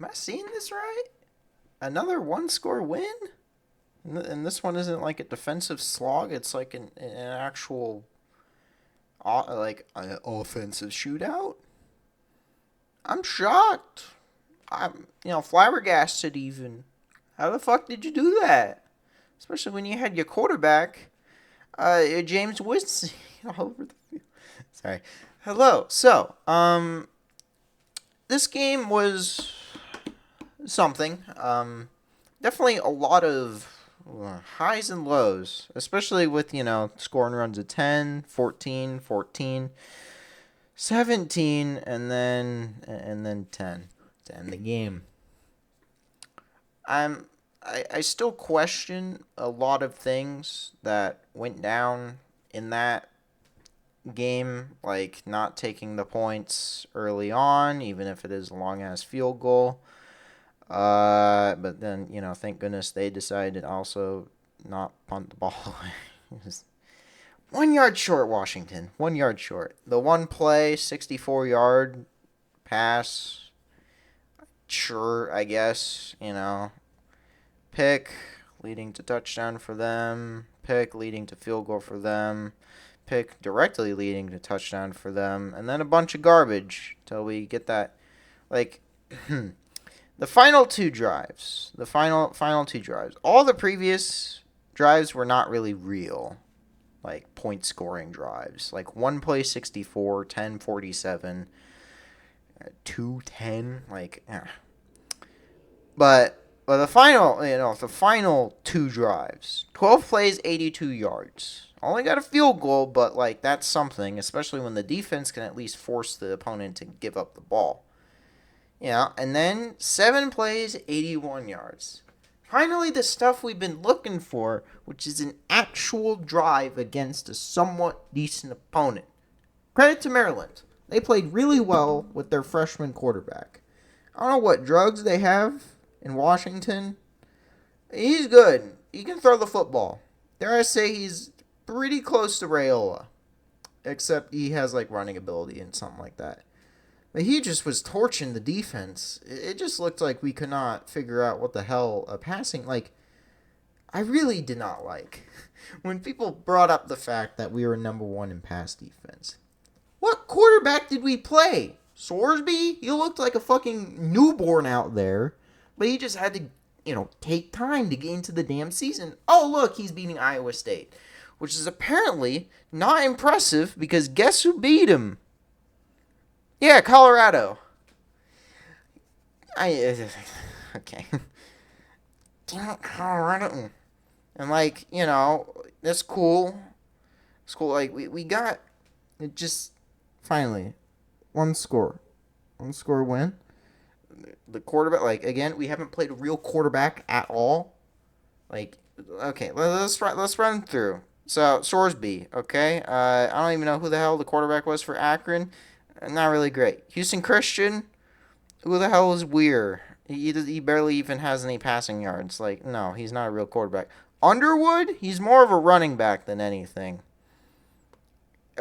Am I seeing this right? Another one-score win? And this one isn't like a defensive slog. It's like an actual offensive shootout. I'm shocked. I'm flabbergasted even. How the fuck did you do that? Especially when you had your quarterback, James Winston, all over the field. Sorry. Hello. So, this game was something. Definitely a lot of highs and lows, especially with, scoring runs of 10, 14, 14, 17, and then 10 to end the game. I still question a lot of things that went down in that game, like not taking the points early on, even if it is a long ass field goal. But then, thank goodness they decided to also not punt the ball away. 1 yard short, Washington. 1 yard short. The one play, 64-yard pass. Sure, I guess, pick leading to touchdown for them. Pick leading to field goal for them. Pick directly leading to touchdown for them. And then a bunch of garbage till we get that, like, the final two drives. The final two drives. All the previous drives were not really real, like, point scoring drives. Like, one play 64, 10 47, 2 10. Like, But the final two drives, 12 plays, 82 yards. Only got a field goal, but like that's something, especially when the defense can at least force the opponent to give up the ball. And then 7 plays, 81 yards. Finally, the stuff we've been looking for, which is an actual drive against a somewhat decent opponent. Credit to Maryland. They played really well with their freshman quarterback. I don't know what drugs they have in Washington. He's good. He can throw the football. Dare I say he's pretty close to Rayola. Except he has like running ability and something like that. But he just was torching the defense. It just looked like we could not figure out what the hell a passing. Like, I really did not like when people brought up the fact that we were number one in pass defense. What quarterback did we play? Sorsby? He looked like a fucking newborn out there. But he just had to, take time to get into the damn season. Oh, look, he's beating Iowa State. Which is apparently not impressive because guess who beat him? Yeah, Colorado. Okay. Damn it, Colorado. And that's cool. It's cool. Like, we got it just finally one score. One score win. The quarterback, like, again, we haven't played a real quarterback at all. Like, okay, let's run through. So, Sorsby, okay? I don't even know who the hell the quarterback was for Akron. Not really great. Houston Christian, who the hell is Weir? He barely even has any passing yards. Like, no, he's not a real quarterback. Underwood, he's more of a running back than anything.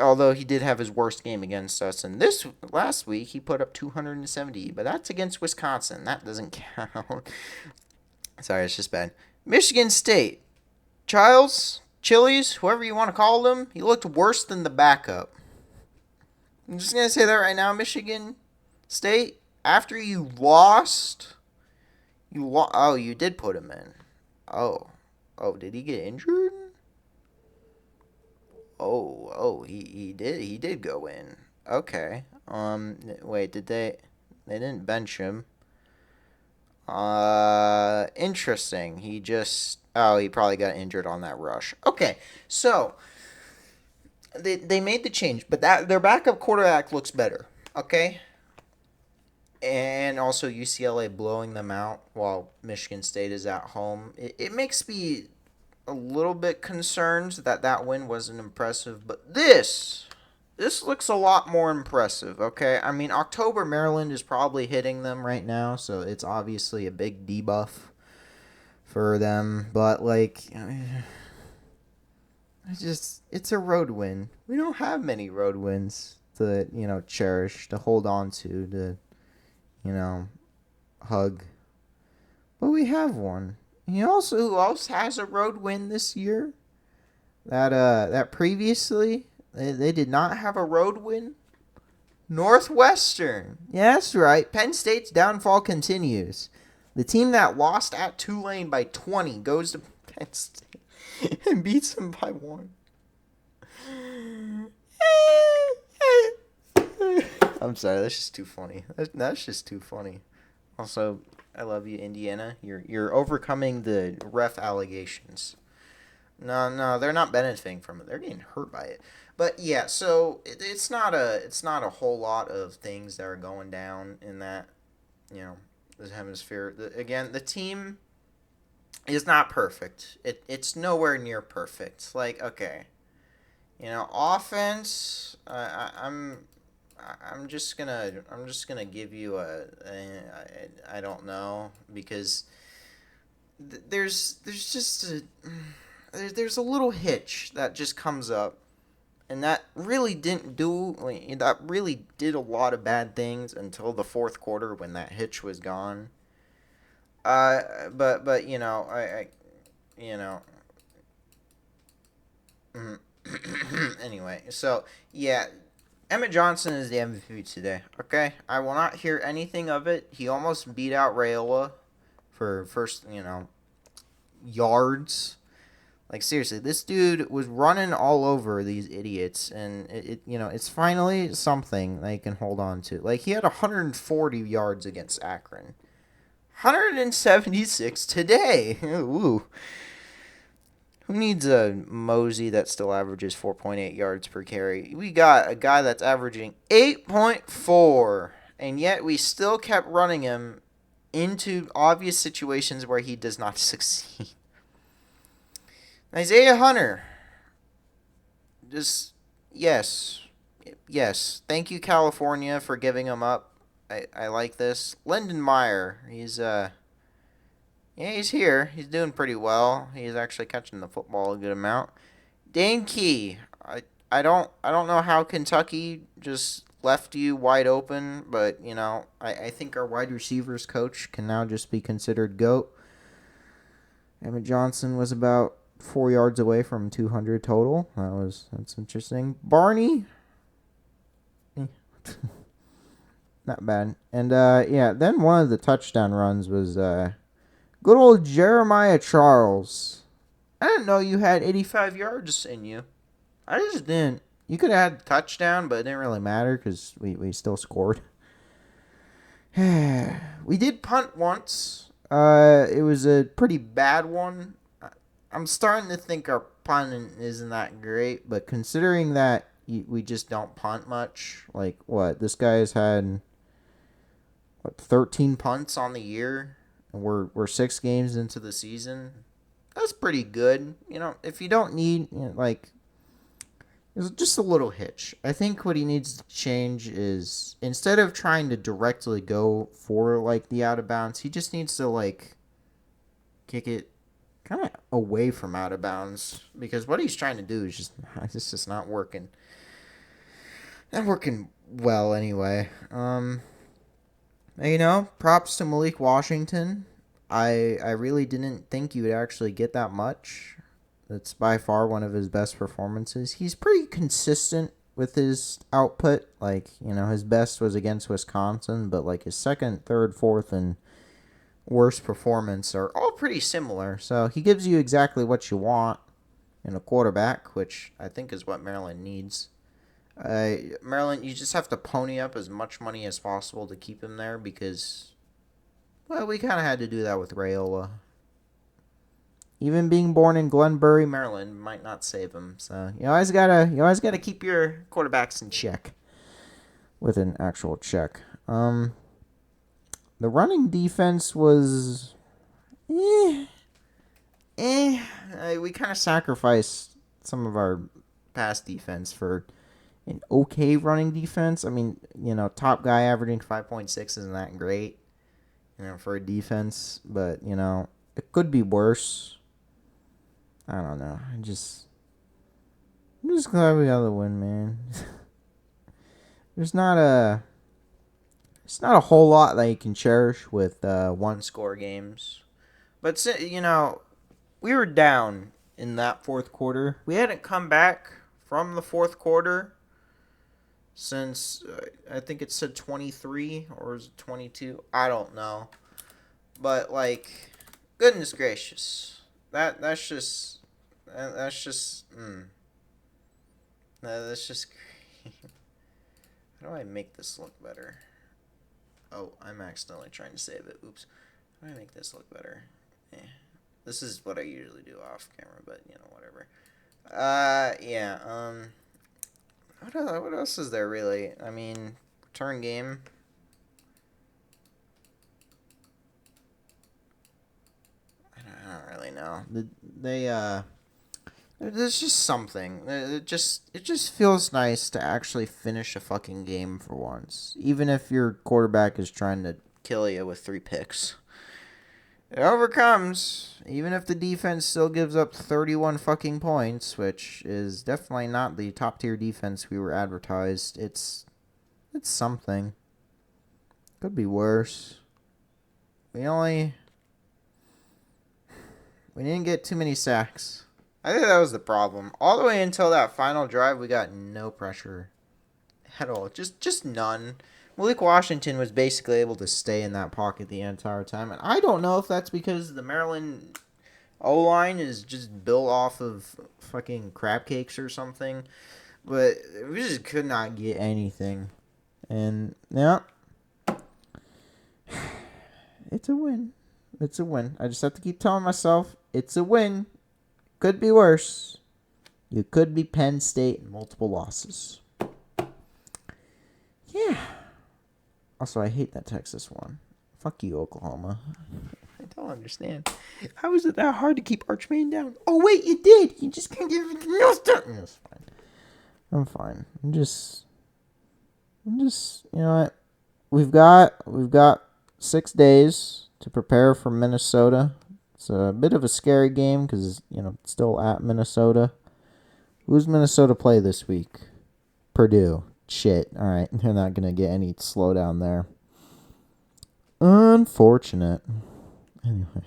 Although he did have his worst game against us. And this last week, he put up 270. But that's against Wisconsin. That doesn't count. Sorry, it's just bad. Michigan State. Chili's, whoever you want to call them, he looked worse than the backup. I'm just going to say that right now, Michigan State. After you lost, you did put him in. Oh, did he get injured? He did go in. Okay. Wait, did they didn't bench him. Interesting. He probably got injured on that rush. Okay. So, they made the change, but their backup quarterback looks better. Okay? And also UCLA blowing them out while Michigan State is at home. It makes me a little bit concerned that win wasn't impressive, but this looks a lot more impressive, okay? I mean, October Maryland is probably hitting them right now, so it's obviously a big debuff for them, but like it's a road win. We don't have many road wins to, cherish, to hold on to hug. But we have one. Who else has a road win this year? That previously they did not have a road win. Northwestern. Yeah, that's right. Penn State's downfall continues. The team that lost at Tulane by 20 goes to Penn State and beats them by 1. I'm sorry, that's just too funny. That's just too funny. Also, I love you, Indiana. You're overcoming the ref allegations. No, they're not benefiting from it. They're getting hurt by it. But yeah, so it's not a whole lot of things that are going down in that, this hemisphere. The team is not perfect. It's nowhere near perfect. Like, okay, offense. I'm just gonna give you I don't know, because there's a little hitch that just comes up, and that really did a lot of bad things until the fourth quarter when that hitch was gone. But I anyway, so yeah, Emmett Johnson is the MVP today. Okay, I will not hear anything of it. He almost beat out Rayola for first, yards. Like, seriously, this dude was running all over these idiots, and it's finally something they can hold on to. Like, he had 140 yards against Akron, 176 today. Ooh. Who needs a Mosey that still averages 4.8 yards per carry? We got a guy that's averaging 8.4, and yet we still kept running him into obvious situations where he does not succeed. Isaiah Hunter. Yes. Thank you, California, for giving him up. I like this. Lyndon Meyer. He's here. He's doing pretty well. He's actually catching the football a good amount. Dane Key. I don't know how Kentucky just left you wide open, but I think our wide receivers coach can now just be considered GOAT. Emmett Johnson was about 4 yards away from 200 total. That's interesting. Barney. Not bad. And then one of the touchdown runs was good old Jeremiah Charles. I didn't know you had 85 yards in you. I just didn't. You could have had a touchdown, but it didn't really matter because we still scored. We did punt once. It was a pretty bad one. I'm starting to think our punting isn't that great, but considering that we just don't punt much, like what? This guy has had 13 punts on the year, and we're 6 games into the season. That's pretty good. If you don't need it's just a little hitch. I think what he needs to change is, instead of trying to directly go for the out of bounds, he just needs to kick it kind of away from out of bounds, because what he's trying to do is just not working. Not working well anyway. Props to Malik Washington. I really didn't think you would actually get that much. That's by far one of his best performances. He's pretty consistent with his output. His best was against Wisconsin, but his second, third, fourth, and worst performance are all pretty similar. So he gives you exactly what you want in a quarterback, which I think is what Maryland needs. Maryland, you just have to pony up as much money as possible to keep him there, because, well, we kind of had to do that with Rayola. Even being born in Glenbury, Maryland, might not save him. So you always gotta keep your quarterbacks in check with an actual check. The running defense was we kind of sacrificed some of our pass defense for an okay running defense. I mean, top guy averaging 5.6 isn't that great, for a defense, but it could be worse. I don't know. I'm just glad we got the win, man. There's It's not a whole lot that you can cherish with one-score games. But, we were down in that fourth quarter. We hadn't come back from the fourth quarter since, I think it said 23, or is it 22? I don't know. But, goodness gracious. That's just... That's just... That's just... How do I make this look better? Oh, I'm accidentally trying to save it. Oops. How do I make this look better? This is what I usually do off camera, but, whatever. What else is there, really? I mean, return game. I don't really know. There's just something. It just feels nice to actually finish a fucking game for once. Even if your quarterback is trying to kill you with 3 picks. It overcomes, even if the defense still gives up 31 fucking points, which is definitely not the top tier defense we were advertised. It's something. Could be worse. We didn't get too many sacks. I think that was the problem. All the way until that final drive, we got no pressure at all. Just none. Malik Washington was basically able to stay in that pocket the entire time. And I don't know if that's because the Maryland O-line is just built off of fucking crab cakes or something. But we just could not get anything. And, yeah. It's a win. It's a win. I just have to keep telling myself, it's a win. Could be worse. You could be Penn State in multiple losses. Yeah. Also, I hate that Texas one. Fuck you, Oklahoma. I don't understand. How is it that hard to keep Arch Manning down? Oh, wait, you did. You just can't give it no start. It's fine. I'm fine. I'm just, you know what? We've got 6 days to prepare for Minnesota. It's a bit of a scary game because, it's still at Minnesota. Who's Minnesota play this week? Purdue. Shit. All right. They're not going to get any slowdown there. Unfortunate. Anyway.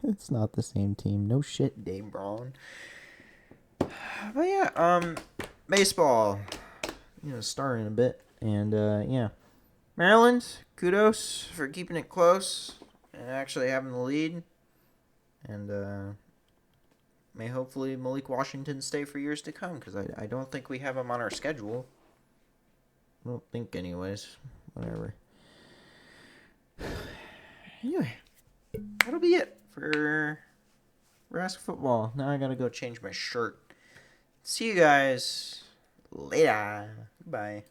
It's not the same team. No shit, Dave Braun. But yeah, baseball. Starting a bit. And, yeah. Maryland, kudos for keeping it close and actually having the lead. And, may hopefully Malik Washington stay for years to come, because I don't think we have him on our schedule. I don't think anyways. Whatever. Anyway, that'll be it for Nebraska football. Now I gotta go change my shirt. See you guys later. Bye.